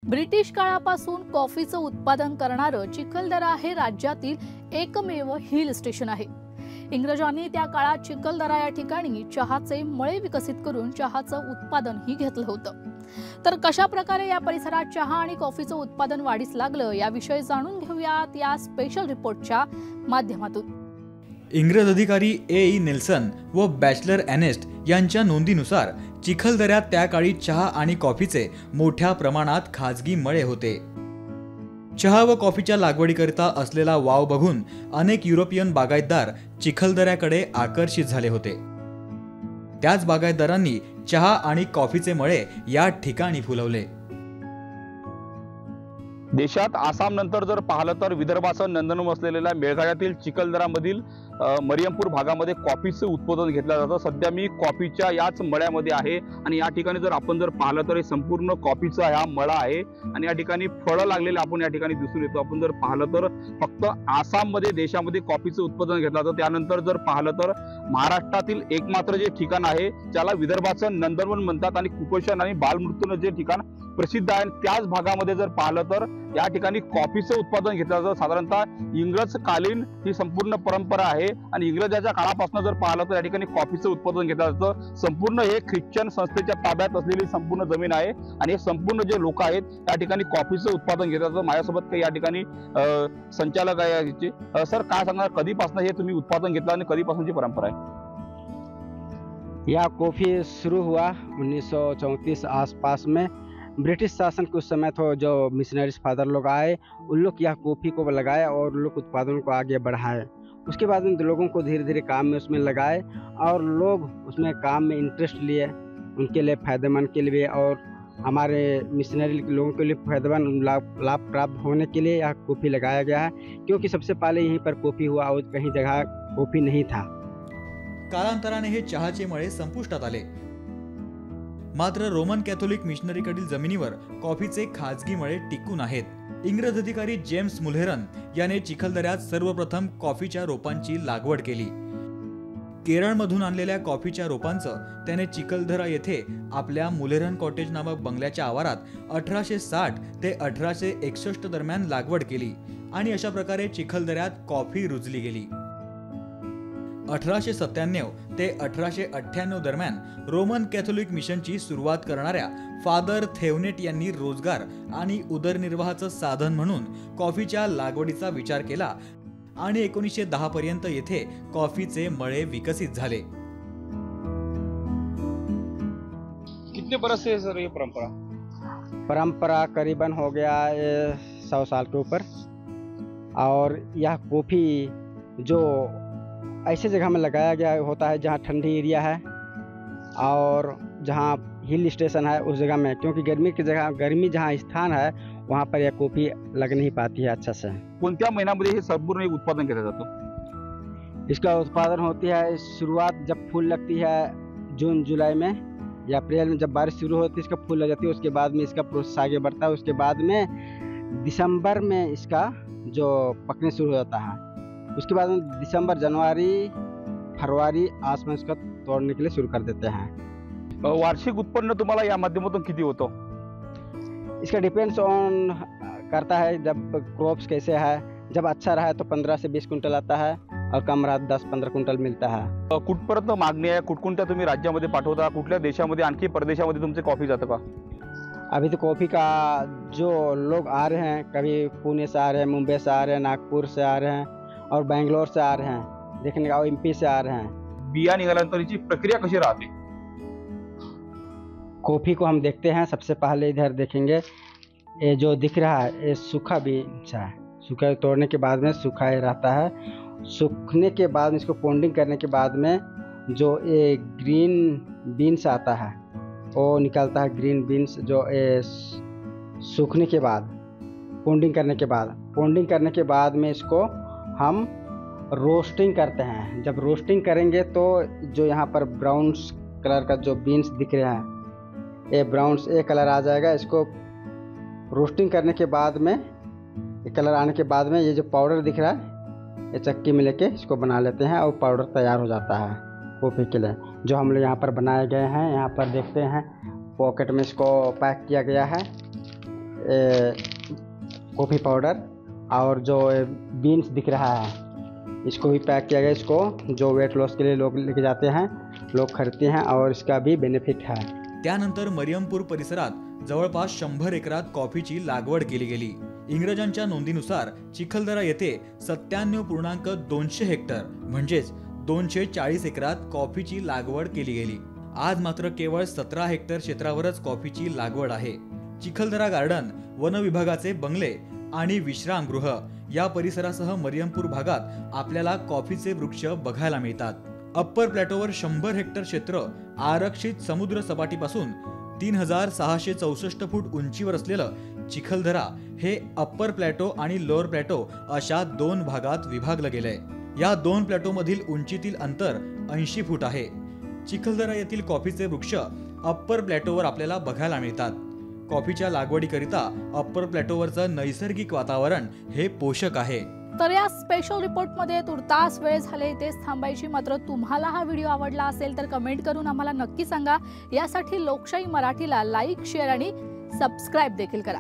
British काळापासून कॉफीचं उत्पादन करणारं चिखलदरा हे राज्यातील एकमेव हिल स्टेशन आहे। इंग्रजांनी त्या काळात चिखलदरा या ठिकाणी चहाचे मळे विकसित करून चहाचं उत्पादनही घेतलं होतं। तर कशा प्रकारे या परिसरात चहा आणि कॉफीचं उत्पादन वाढीस लागलं याविषयी जाणून घेऊयात या स्पेशल रिपोर्टच्या माध्यमातून। इंग्रज अधिकारी ए नेल्सन व बॅचलर एनेस्ट यांच्या नोंदीनुसार चिखलदऱ्यात त्या काळी चहा आणि कॉफीचे मोठ्या प्रमाणात खाजगी मळे होते। चहा व कॉफीच्या लागवडीकरिता असलेला वाव बघून अनेक युरोपियन बागायतदार चिखलदऱ्याकडे आकर्षित झाले होते। त्याच बागायतदारांनी चहा आणि कॉफीचे मळे या ठिकाणी फुलवले। देशात आसाम नंतर जर पाहिलं तर विदर्भाचं नंदनवन असलेल्या मेळघाटातील चिखलदरामधील मरियमपूर भागामध्ये कॉफीचं उत्पादन घेतलं जातं। सध्या मी कॉफीच्या याच मळ्यामध्ये आहे आणि या ठिकाणी जर आपण पाहिलं तर हे संपूर्ण कॉफीचा हा मळा आहे आणि या ठिकाणी फळं लागलेले आपण या ठिकाणी दिसून येतो। आपण जर पाहिलं तर फक्त आसाममध्ये देशामध्ये कॉफीचं उत्पादन घेतलं जातं। त्यानंतर जर पाहिलं तर महाराष्ट्रातील एकमात्र जे ठिकाण आहे ज्याला विदर्भाचं नंदनवन म्हणतात आणि कुपोषण आणि बालमृत्यूनं जे ठिकाण प्रसिद्ध आहे त्याच भागामध्ये जर पाहिलं तर या ठिकाणी कॉफीचं उत्पादन घेतलं जातं। साधारणतः इंग्रज कालीन ही संपूर्ण परंपरा आहे आणि इंग्रजाच्या काळापासून जर पाहिलं तर या ठिकाणी कॉफीचं उत्पादन घेतलं जातं। संपूर्ण हे ख्रिश्चन संस्थेच्या ताब्यात असलेली संपूर्ण जमीन आहे आणि हे संपूर्ण जे लोक आहेत त्या ठिकाणी कॉफीचं उत्पादन घेतलं जातं। माझ्यासोबत काही या ठिकाणी संचालक आहे। सर काय सांगणार, कधीपासून हे तुम्ही उत्पादन घेतलं आणि कधीपासूनची परंपरा आहे? यह कॉफी शुरू हुआ 1934 आसपास में। ब्रिटिश शासन के उस समय तो जो मिशनरीज फादर लोग आए उन लोग यह कॉफ़ी को लगाया और लोग उत्पादन को आगे बढ़ाए। उसके बाद उन लोगों को धीरे धीरे काम में उसमें लगाए और लोग उसमें काम में इंटरेस्ट लिए। उनके लिए फ़ायदेमंद के लिए और हमारे मिशनरी लोगों के लिए फ़ायदेमंद लाभ प्राप्त होने के लिए यह कॉफ़ी लगाया गया है, क्योंकि सबसे पहले यहीं पर कॉफ़ी हुआ और कहीं जगह कॉफ़ी नहीं था। कालांतराने हे चहाचे मळे संपुष्टात आले, मात्र रोमन कॅथोलिक मिशनरीकडील जमिनीवर कॉफीचे खाजगी मळे टिकून आहेत। इंग्रज अधिकारी जेम्स मुल्हेरन याने चिखलदऱ्यात सर्वप्रथम कॉफीच्या रोपांची लागवड केली। केरळमधून आणलेल्या कॉफीच्या रोपांचं त्याने चिखलदरा येथे आपल्या मुल्हेरन कॉटेज नामक बंगल्याच्या आवारात 1860 ते 1861 दरम्यान लागवड केली आणि अशा प्रकारे चिखलदऱ्यात कॉफी रुजली गेली। 1897 ते 1898 दरम्यान रोमन कॅथोलिक मिशनची सुरुवात करणाऱ्या फादर थेवनेट यांनी रोजगार आणि उदरनिर्वाहाचं साधन म्हणून कॉफीच्या लागवडीचा विचार केला आणि 1910 पर्यंत येथे कॉफीचे मळे विकसित झाले। कितने बरस से सर ये परंपरा करीबन हो गया 100 साल के ऊपर। और यह कॉफ़ी जो ऐसे जगह में लगाया गया होता है जहाँ ठंडी एरिया है और जहाँ हिल स्टेशन है उस जगह में, क्योंकि गर्मी जहाँ स्थान है वहाँ पर यह कॉफ़ी लग नहीं पाती है अच्छा से। कोणत्या महिन्यामध्ये हे संपूर्ण उत्पादन केलं जातं? इसका उत्पादन होती है शुरुआत जब फूल लगती है जून जुलाई में या अप्रैल में, जब बारिश शुरू होती है इसका फूल लग जाती है। उसके बाद में इसका प्रोसेस आगे बढ़ता है। उसके बाद में दिसंबर में इसका जो पकने शुरू हो जाता है। उसके बाद में दिसंबर जनवरी फरवरी आस में इसका तोड़ने के लिए शुरू कर देते हैं। वार्षिक उत्पन्न तुम्हाला या माध्यमातून किती होतं? इसका डिपेंड्स ऑन करता है, जब क्रॉप्स कैसे है। जब अच्छा रहा तो 15 से 20 क्विंटल आता है और कम रहा 10-15 क्विंटल मिलता है। कुठपर्यंत मागणी आहे? कुठकोणत्या तुम्ही राज्यामध्ये पाठवता? कुठल्या देशामध्ये आणखी परदेशामध्ये तुमचे कॉफी जातं का? अभी तो कॉफ़ी का जो लोग आ रहे हैं, कभी पुणे से आ रहे हैं, मुंबई से आ रहे हैं, नागपुर से आ रहे हैं और बेंगलोर से आ रहे हैं देखने का, एमपी से आ रहे हैं। बिया निघाल्यानंतर याची प्रक्रिया कशी राहते? कॉफ़ी को हम देखते हैं, सबसे पहले इधर देखेंगे, ये जो दिख रहा है ये सूखा बीज है। सूखा तोड़ने के बाद में सूखा ही रहता है। सूखने के बाद इसको पॉन्डिंग करने के बाद में जो ये ग्रीन बीन्स आता है वो निकलता है। ग्रीन बीन्स जो सूखने के बाद पॉन्डिंग करने के बाद में इसको हम रोस्टिंग करते हैं। जब रोस्टिंग करेंगे तो जो यहाँ पर ब्राउन कलर का जो बीन्स दिख रहे हैं ये ब्राउन्स ये कलर आ जाएगा। इसको रोस्टिंग करने के बाद में ये कलर आने के बाद में ये जो पाउडर दिख रहा है ये चक्की में लेके इसको बना लेते हैं और पाउडर तैयार हो जाता है कॉफ़ी के लिए। जो हम लोग यहाँ पर बनाए गए हैं, यहाँ पर देखते हैं पॉकेट में इसको पैक किया गया है। कॉफ़ी पाउडर और जो बीन्स दिख रहा है इसको भी पैक किया गया। इसको जो वेट लॉस के लिए लोग लेके जाते हैं, लोग खरीदते हैं और इसका भी बेनिफिट है। त्यानंतर मरियमपूर परिसरात जवळपास 100 एकरात कॉफीची लागवड केली गेली। इंग्रजांच्या नोंदीनुसार चिखलदरा येथे 97.200 हेक्टर म्हणजेच 240 एकरात कॉफीची लागवड केली गेली। आज मात्र केवळ 17 हेक्टर क्षेत्रावरच कॉफीची लागवड आहे। चिखलदरा गार्डन, वन विभागाचे बंगले आणि विश्रामगृह या परिसरासह मरियमपूर भागात आपल्याला कॉफीचे वृक्ष बघायला मिळतात। अप्पर प्लॅटोवर 100 हेक्टर क्षेत्र आरक्षित समुद्र सपाटीपासून 3664 फूट उंचीवर असलेलं चिखलदरा हे अप्पर प्लॅटो आणि लोअर प्लॅटो अशा 2 भागात विभागलं गेलंय। या 2 प्लॅटो मधील उंचीतील अंतर 80 फूट आहे। चिखलदरा येथील कॉफीचे वृक्ष अप्पर प्लॅटोवर आपल्याला बघायला मिळतात। कॉफीच्या लागवडीकरिता अप्पर प्लॅटोवरचं नैसर्गिक वातावरण हे पोषक आहे। तर या स्पेशल रिपोर्टमध्ये तुर्तास वेळ झाले इथेच थांबायची। मात्र तुम्हाला हा व्हिडिओ आवडला असेल तर कमेंट करून आम्हाला नक्की सांगा। यासाठी लोकशाही मराठीला लाईक, शेअर आणि सबस्क्राईब देखील करा।